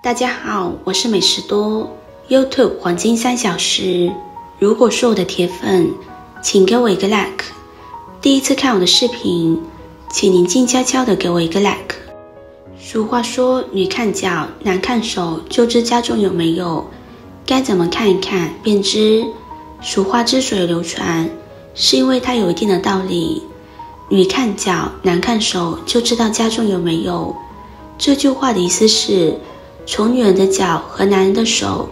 大家好，我是美食多 YouTube 黄金3小时。如果是我的铁粉，请给我一个 like。第一次看我的视频，请您静悄悄地给我一个 like。俗话说，女看脚，男看手，就知家中有没有。该怎么看一看便知。俗话之所以流传，是因为它有一定的道理。女看脚，男看手，就知道家中有没有。这句话的意思是，从女人的脚和男人的手，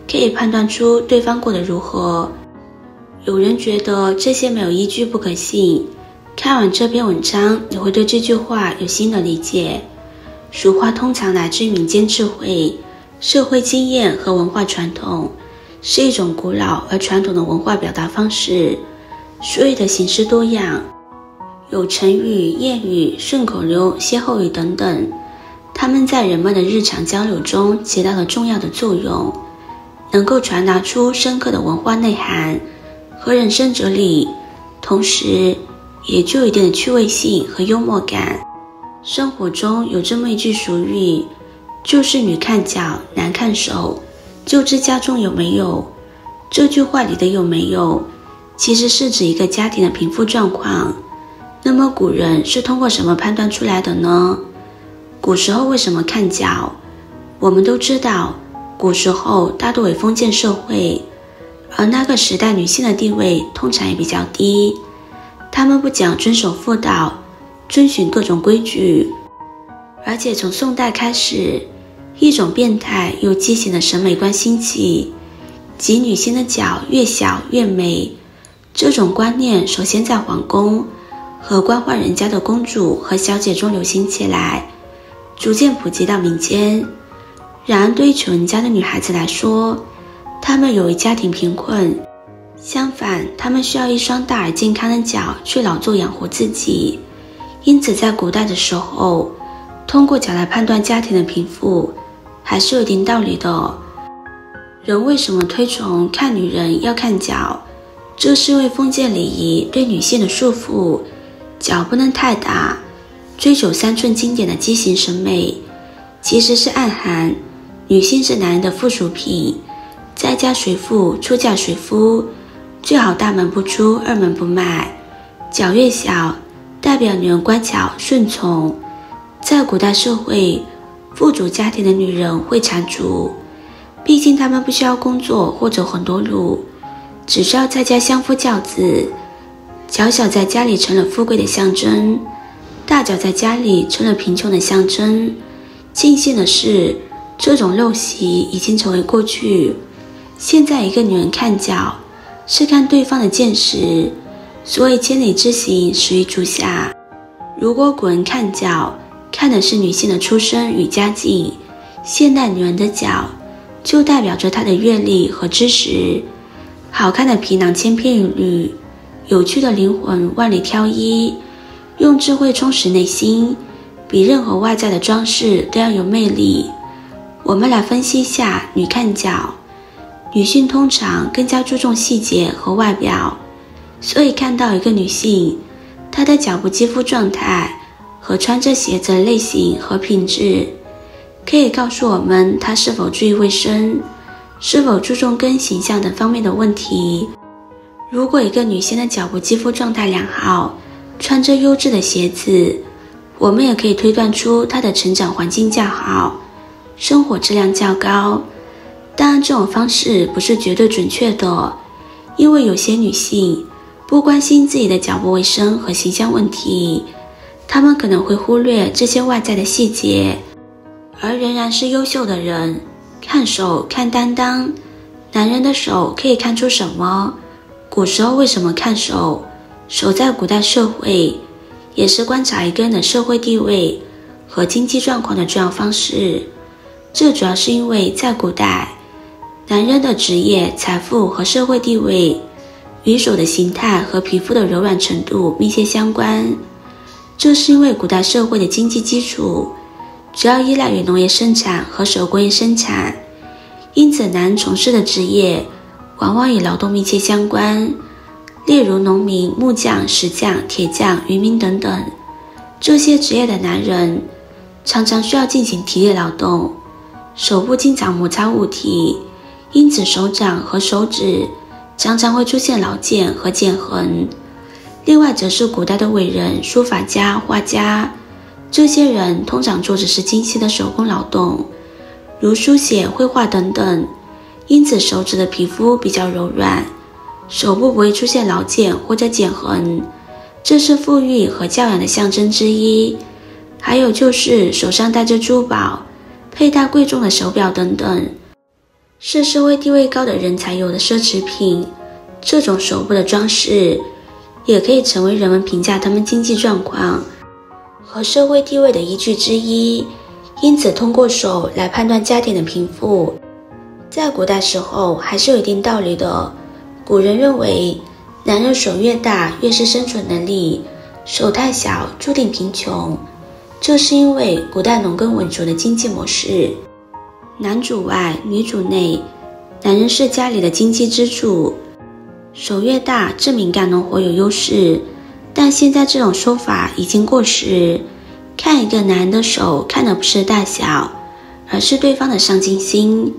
可以判断出对方过得如何。有人觉得这些没有依据，不可信。看完这篇文章，你会对这句话有新的理解。俗话通常来自于民间智慧、社会经验和文化传统，是一种古老而传统的文化表达方式，所以的形式多样，有成语、谚语、顺口溜、歇后语等等。它们在人们的日常交流中起到了重要的作用，能够传达出深刻的文化内涵和人生哲理，同时也具有一定的趣味性和幽默感。生活中有这么一句俗语，就是女看脚，男看手，就知家中有没有。这句话里的有没有，其实是指一个家庭的贫富状况。那么古人是通过什么判断出来的呢？古时候为什么看脚？我们都知道，古时候大多为封建社会，而那个时代女性的地位通常也比较低，她们不讲遵守妇道，遵循各种规矩，而且从宋代开始，一种变态又畸形的审美观兴起，即女性的脚越小越美。这种观念首先在皇宫和官宦人家的公主和小姐中流行起来，逐渐普及到民间。然而对于穷人家的女孩子来说，她们由于家庭贫困，相反她们需要一双大而健康的脚去劳作养活自己。因此在古代的时候，通过脚来判断家庭的贫富还是有一定道理的。人为什么推崇看女人要看脚？这是因为封建礼仪对女性的束缚，脚不能太大，追求3寸经典的畸形审美，其实是暗含女性是男人的附属品，在家随父，出嫁随夫，最好大门不出，二门不迈。脚越小，代表女人乖巧顺从。在古代社会，富足家庭的女人会缠足，毕竟她们不需要工作或走很多路，只需要在家相夫教子。脚小在家里成了富贵的象征，大脚在家里成了贫穷的象征。庆幸的是，这种陋习已经成为过去。现在一个女人看脚，是看对方的见识，所以千里之行，始于足下。如果古人看脚，看的是女性的出身与家境，现代女人的脚就代表着她的阅历和知识。好看的皮囊千篇一律，有趣的灵魂万里挑一。用智慧充实内心，比任何外在的装饰都要有魅力。我们来分析一下女看脚。女性通常更加注重细节和外表，所以看到一个女性，她的脚部肌肤状态和穿着鞋子的类型和品质，可以告诉我们她是否注意卫生，是否注重个人形象等方面的问题。如果一个女性的脚部肌肤状态良好，穿着优质的鞋子，我们也可以推断出她的成长环境较好，生活质量较高。当然这种方式不是绝对准确的，因为有些女性不关心自己的脚部卫生和形象问题，她们可能会忽略这些外在的细节，而仍然是优秀的人。看手看担当，男人的手可以看出什么？古时候为什么看手？手在古代社会也是观察一个人的社会地位和经济状况的重要方式。这主要是因为在古代，男人的职业、财富和社会地位与手的形态和皮肤的柔软程度密切相关。这是因为古代社会的经济基础主要依赖于农业生产和手工业生产，因此男人从事的职业往往与劳动密切相关，例如农民、木匠、石匠、铁匠、渔民等等。这些职业的男人常常需要进行体力劳动，手部经常摩擦物体，因此手掌和手指常常会出现老茧和茧痕。另外则是古代的伟人、书法家、画家，这些人通常做的是精细的手工劳动，如书写、绘画等等，因此手指的皮肤比较柔软，手部不会出现老茧或者茧痕，这是富裕和教养的象征之一。还有就是手上戴着珠宝，佩戴贵重的手表等等，是社会地位高的人才有的奢侈品。这种手部的装饰也可以成为人们评价他们经济状况和社会地位的依据之一，因此通过手来判断家庭的贫富，在古代时候还是有一定道理的。古人认为男人手越大越是生存能力，手太小注定贫穷，这是因为古代农耕稳住的经济模式，男主外女主内，男人是家里的经济支柱，手越大证明干农活有优势。但现在这种说法已经过时，看一个男人的手看的不是大小，而是对方的上进心。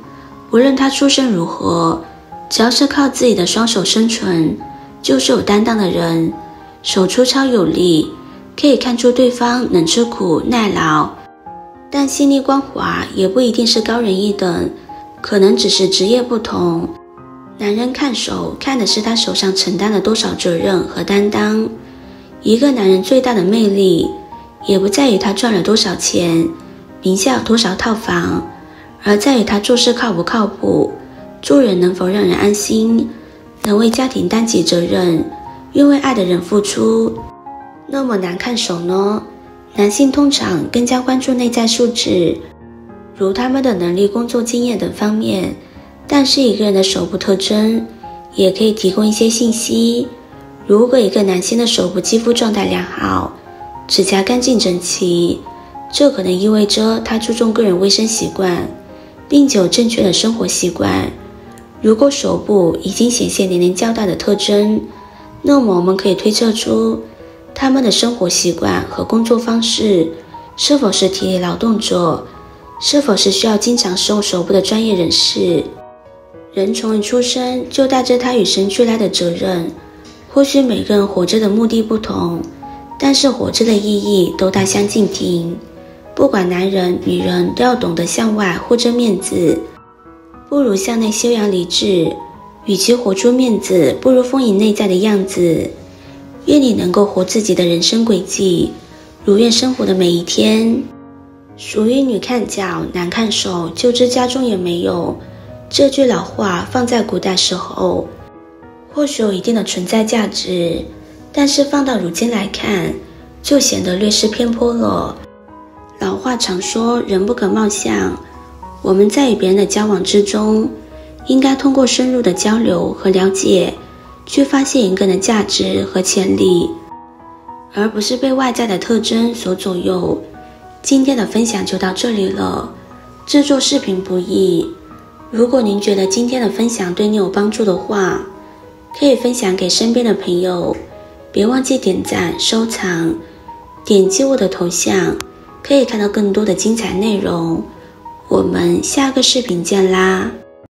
无论他出身如何，只要是靠自己的双手生存，就是有担当的人，手粗糙有力，可以看出对方能吃苦耐劳。但心力光滑也不一定是高人一等，可能只是职业不同。男人看手看的是他手上承担了多少责任和担当。一个男人最大的魅力也不在于他赚了多少钱，名下有多少套房，而在于他做事靠不靠谱，做人能否让人安心，能为家庭担起责任，愿为爱的人付出。那么难看手呢？男性通常更加关注内在素质，如他们的能力、工作经验等方面，但是一个人的手部特征也可以提供一些信息。如果一个男性的手部肌肤状态良好，指甲干净整齐，这可能意味着他注重个人卫生习惯，并且有正确的生活习惯。如果手部已经显现年龄较大的特征，那么我们可以推测出他们的生活习惯和工作方式是否是体力劳动者，是否是需要经常使用手部的专业人士。人从一出生就带着他与生俱来的责任，或许每个人活着的目的不同，但是活着的意义都大相径庭。不管男人女人都要懂得向外护着面子，不如向内修养理智。与其活出面子，不如丰盈内在的样子。愿你能够活自己的人生轨迹，如愿生活的每一天。属于女看脚男看手，就知家中也没有，这句老话放在古代时候或许有一定的存在价值，但是放到如今来看，就显得略施偏颇了。老话常说人不可貌相，我们在与别人的交往之中，应该通过深入的交流和了解，去发现一个人的价值和潜力，而不是被外在的特征所左右。今天的分享就到这里了，制作视频不易，如果您觉得今天的分享对你有帮助的话，可以分享给身边的朋友，别忘记点赞、收藏，点击我的头像，可以看到更多的精彩内容。我们下个视频见啦！